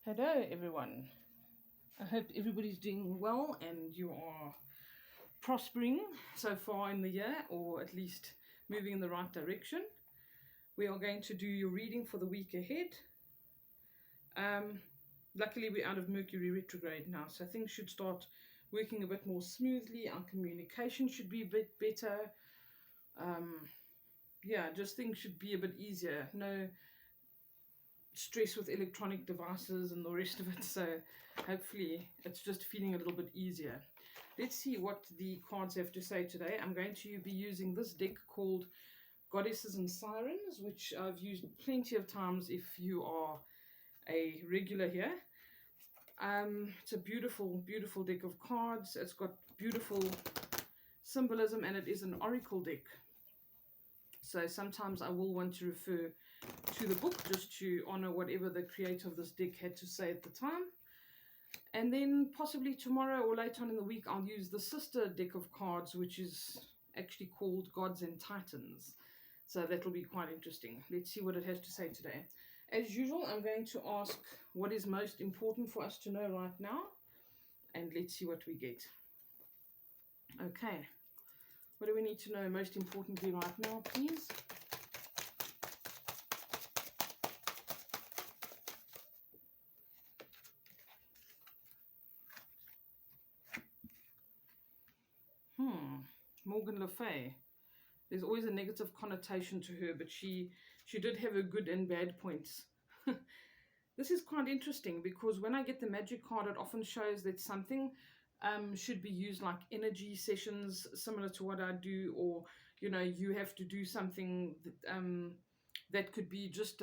Hello, everyone. I hope everybody's doing well and you are prospering so far in the year, or at least moving in the right direction. We are going to do your reading for the week ahead. Um, Luckily, we're out of Mercury retrograde now, so things should start working a bit more smoothly. Our communication should be a bit better. Yeah, just things should be a bit easier. No stress with electronic devices and the rest of it. So hopefully it's just feeling a little bit easier. Let's see what the cards have to say today. I'm going to be using this deck called Goddesses and Sirens, which I've used plenty of times if you are a regular here. It's a beautiful, beautiful deck of cards. It's got beautiful symbolism and it is an oracle deck. So sometimes I will want to refer to the book just to honor whatever the creator of this deck had to say at the time. And then possibly tomorrow or later on in the week, I'll use the sister deck of cards, which is actually called Gods and Titans. So that'll be quite interesting. Let's see what it has to say today. As usual, I'm going to ask what is most important for us to know right now. And let's see what we get. Okay. What do we need to know most importantly right now, please? Morgan Le Fay. There's always a negative connotation to her, but she did have her good and bad points. This is quite interesting because when I get the magic card, it often shows that something should be used like energy sessions, similar to what I do, or you have to do something that could be just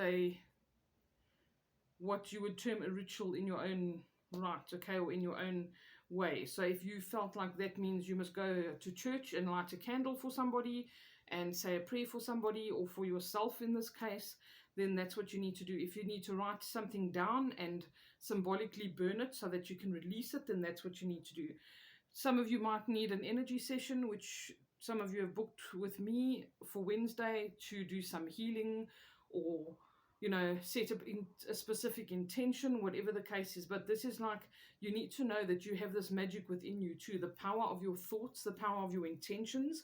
what you would term a ritual in your own right, okay, or in your own way. So if you felt like that means you must go to church and light a candle for somebody and say a prayer for somebody or for yourself in this case, then that's what you need to do. If you need to write something down and symbolically burn it so that you can release it, then that's what you need to do. Some of you might need an energy session, which some of you have booked with me for Wednesday to do some healing or set up a specific intention, whatever the case is. But this is like, you need to know that you have this magic within you too, the power of your thoughts, the power of your intentions,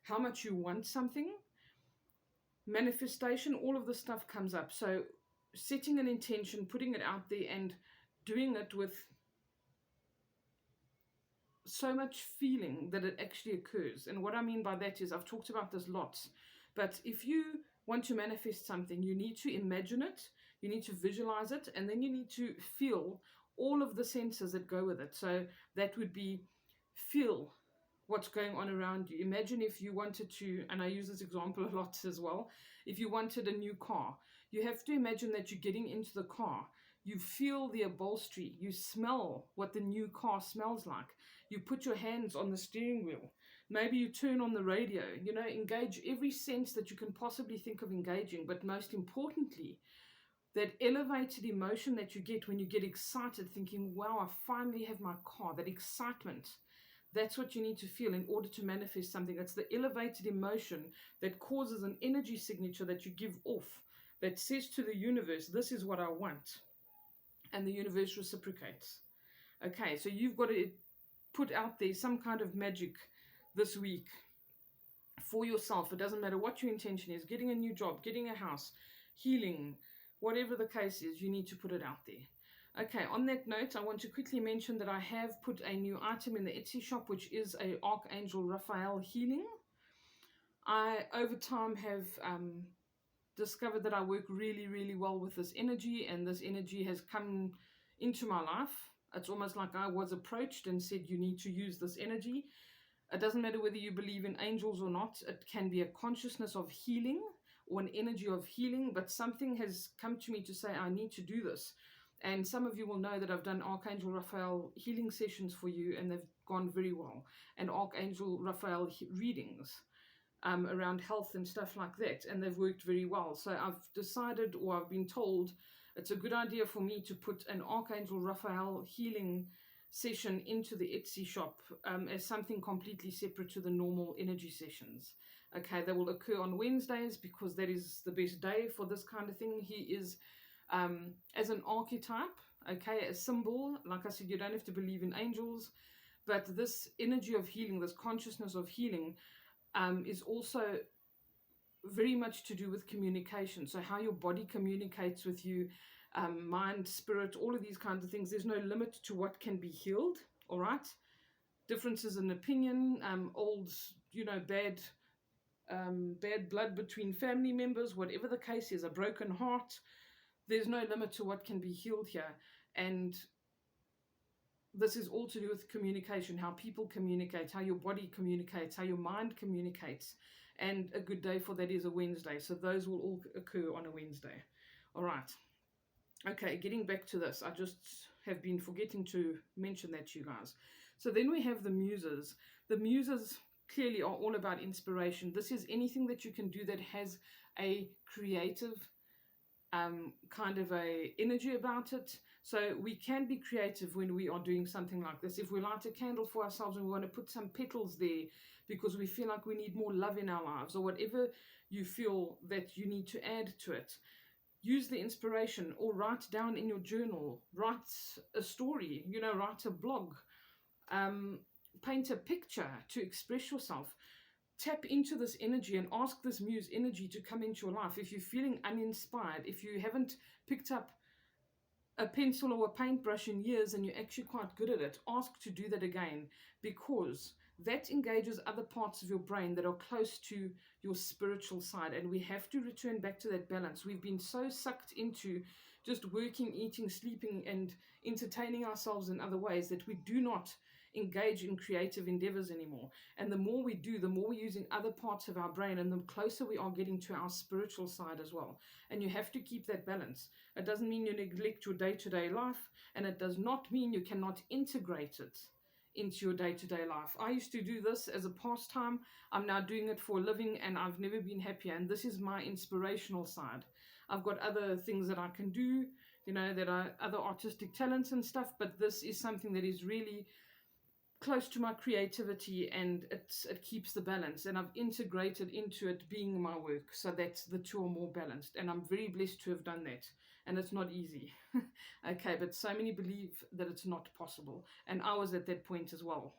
how much you want something, manifestation, all of this stuff comes up. So setting an intention, putting it out there and doing it with so much feeling that it actually occurs. And what I mean by that is, I've talked about this lots, but if you want to manifest something, you need to imagine it, you need to visualize it, and then you need to feel all of the senses that go with it. So that would be feel what's going on around you. Imagine if you wanted to, and I use this example a lot as well, if you wanted a new car, you have to imagine that you're getting into the car. You feel the upholstery, you smell what the new car smells like. You put your hands on the steering wheel. Maybe you turn on the radio, engage every sense that you can possibly think of engaging. But most importantly, that elevated emotion that you get when you get excited, thinking, wow, I finally have my car, that excitement. That's what you need to feel in order to manifest something. It's the elevated emotion that causes an energy signature that you give off that says to the universe, this is what I want. And the universe reciprocates. Okay, so you've got to put out there some kind of magic this week for yourself. It doesn't matter what your intention is, getting a new job, getting a house, healing, whatever the case is, you need to put it out there. Okay, on that note, I want to quickly mention that I have put a new item in the Etsy shop, which is a Archangel Raphael healing. I, over time, have discovered that I work really, really well with this energy, and this energy has come into my life. It's almost like I was approached and said, you need to use this energy. It doesn't matter whether you believe in angels or not. It can be a consciousness of healing or an energy of healing, but something has come to me to say, I need to do this. And some of you will know that I've done Archangel Raphael healing sessions for you, and they've gone very well. And Archangel Raphael readings around health and stuff like that, and they've worked very well. So I've decided, or I've been told, it's a good idea for me to put an Archangel Raphael healing session into the Etsy shop as something completely separate to the normal energy sessions. Okay, they will occur on Wednesdays because that is the best day for this kind of thing. He is, as an archetype, okay, a symbol. Like I said, you don't have to believe in angels, but this energy of healing, this consciousness of healing, is also very much to do with communication. So how your body communicates with you, mind, spirit, all of these kinds of things. There's no limit to what can be healed. All right. Differences in opinion, old, bad blood between family members, whatever the case is, a broken heart. There's no limit to what can be healed here. And this is all to do with communication, how people communicate, how your body communicates, how your mind communicates. And a good day for that is a Wednesday. So those will all occur on a Wednesday. All right. Okay, getting back to this. I just have been forgetting to mention that to you guys. So then we have the muses. The muses clearly are all about inspiration. This is anything that you can do that has a creative kind of a energy about it. So we can be creative when we are doing something like this. If we light a candle for ourselves and we want to put some petals there because we feel like we need more love in our lives, or whatever you feel that you need to add to it, use the inspiration, or write down in your journal, write a story, write a blog, paint a picture to express yourself. Tap into this energy and ask this muse energy to come into your life. If you're feeling uninspired, if you haven't picked up a pencil or a paintbrush in years and you're actually quite good at it, ask to do that again, because that engages other parts of your brain that are close to your spiritual side. And we have to return back to that balance. We've been so sucked into just working, eating, sleeping, and entertaining ourselves in other ways that we do not engage in creative endeavors anymore. And the more we do, the more we're using other parts of our brain, and the closer we are getting to our spiritual side as well. And you have to keep that balance. It doesn't mean you neglect your day-to-day life, and it does not mean you cannot integrate it into your day-to-day life. I used to do this as a pastime. I'm now doing it for a living, and I've never been happier. And this is my inspirational side. I've got other things that I can do, that are other artistic talents and stuff, but this is something that is really close to my creativity, and it keeps the balance, and I've integrated into it being my work so that the two are more balanced, and I'm very blessed to have done that. And it's not easy. Okay, but so many believe that it's not possible, and I was at that point as well.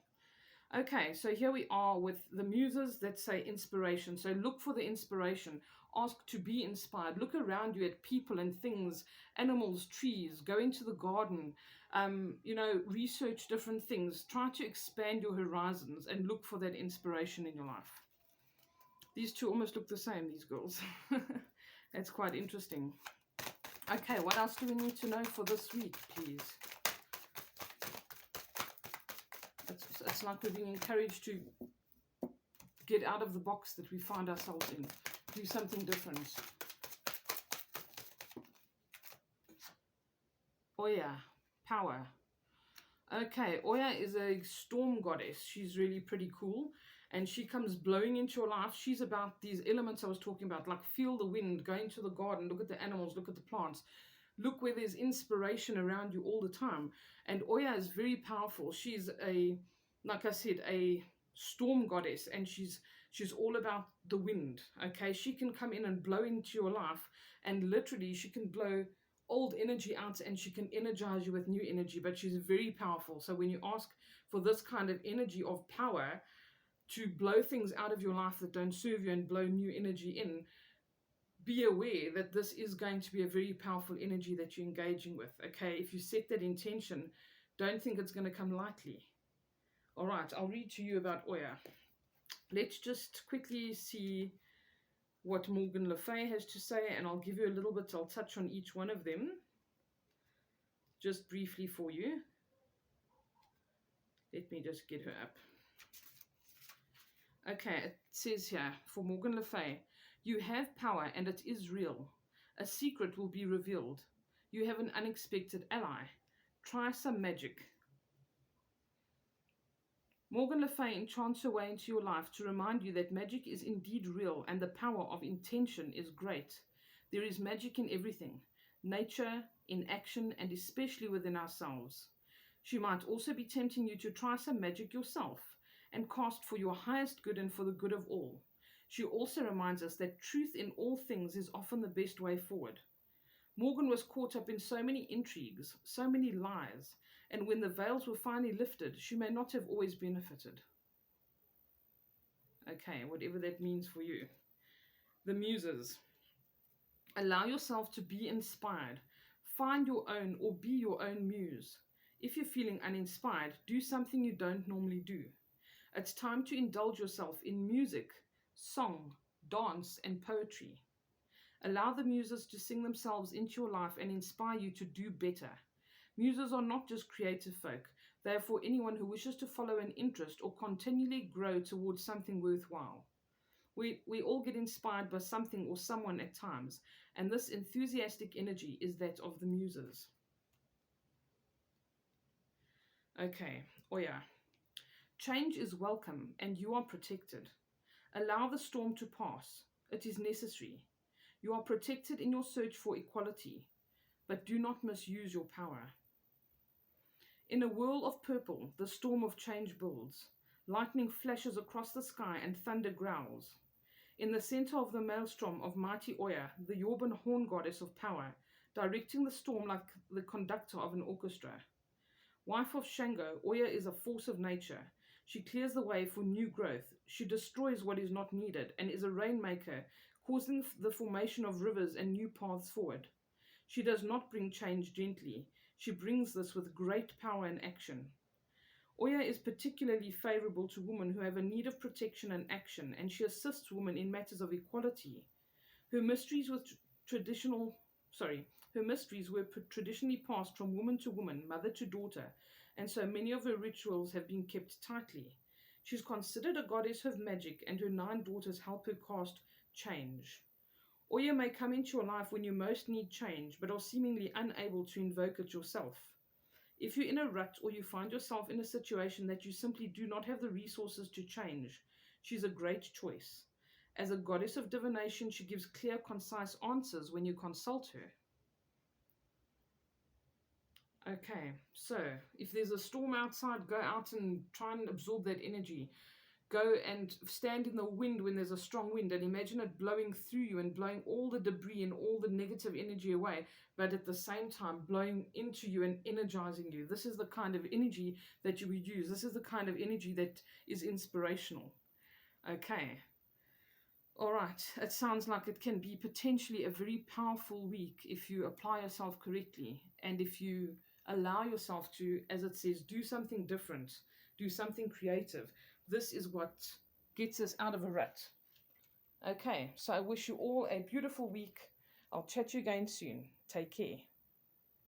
Okay, so here we are with the muses that say inspiration. So look for the inspiration. Ask to be inspired. Look around you at people and things, animals, trees. Go into the garden. Research different things. Try to expand your horizons and look for that inspiration in your life. These two almost look the same, these girls. That's quite interesting. Okay, what else do we need to know for this week, please? It's like we're being encouraged to get out of the box that we find ourselves in. Do something different. Oya, power. Okay, Oya is a storm goddess. She's really pretty cool. And she comes blowing into your life. She's about these elements I was talking about, like feel the wind, go into the garden, look at the animals, look at the plants. Look where there's inspiration around you all the time. And Oya is very powerful. She's like I said, a storm goddess, and she's all about the wind. Okay, she can come in and blow into your life, and literally she can blow old energy out, and she can energize you with new energy. But she's very powerful. So when you ask for this kind of energy of power to blow things out of your life that don't serve you and blow new energy in, be aware that this is going to be a very powerful energy that you're engaging with. Okay, if you set that intention, don't think it's going to come lightly. All right, I'll read to you about Oya. Let's just quickly see what Morgan Le Fay has to say, and I'll give you a little bit. I'll touch on each one of them just briefly for you. Let me just get her up. Okay, it says here for Morgan Le Fay, you have power and it is real. A secret will be revealed. You have an unexpected ally. Try some magic. Morgan Le Fay enchants her way into your life to remind you that magic is indeed real and the power of intention is great. There is magic in everything, nature, in action, and especially within ourselves. She might also be tempting you to try some magic yourself and cast for your highest good and for the good of all. She also reminds us that truth in all things is often the best way forward. Morgan was caught up in so many intrigues, so many lies, and when the veils were finally lifted, she may not have always benefited. Okay, whatever that means for you. The Muses. Allow yourself to be inspired. Find your own or be your own muse. If you're feeling uninspired, do something you don't normally do. It's time to indulge yourself in music, song, dance, and poetry. Allow the muses to sing themselves into your life and inspire you to do better. Muses are not just creative folk, they are for anyone who wishes to follow an interest or continually grow towards something worthwhile. We all get inspired by something or someone at times, and this enthusiastic energy is that of the muses. Okay, Oya. Change is welcome and you are protected. Allow the storm to pass. It is necessary. You are protected in your search for equality, but do not misuse your power. In a whirl of purple, the storm of change builds. Lightning flashes across the sky and thunder growls. In the center of the maelstrom of mighty Oya, the Yorban horn goddess of power, directing the storm like the conductor of an orchestra. Wife of Shango, Oya is a force of nature. She clears the way for new growth. She destroys what is not needed and is a rainmaker, causing the formation of rivers and new paths forward. She does not bring change gently. She brings this with great power and action. Oya is particularly favorable to women who have a need of protection and action, and she assists women in matters of equality. Her mysteries were traditionally passed from woman to woman, mother to daughter, and so many of her rituals have been kept tightly. She is considered a goddess of magic, and her 9 daughters help her cast change. Oya may come into your life when you most need change, but are seemingly unable to invoke it yourself. If you're in a rut or you find yourself in a situation that you simply do not have the resources to change, she's a great choice. As a goddess of divination, she gives clear, concise answers when you consult her. Okay, so if there's a storm outside, go out and try and absorb that energy. Go and stand in the wind when there's a strong wind and imagine it blowing through you and blowing all the debris and all the negative energy away, but at the same time blowing into you and energizing you. This is the kind of energy that you would use. This is the kind of energy that is inspirational. Okay. All right. It sounds like it can be potentially a very powerful week if you apply yourself correctly and if you allow yourself to, as it says, do something different, do something creative. This is what gets us out of a rut. Okay, so I wish you all a beautiful week. I'll chat to you again soon. Take care.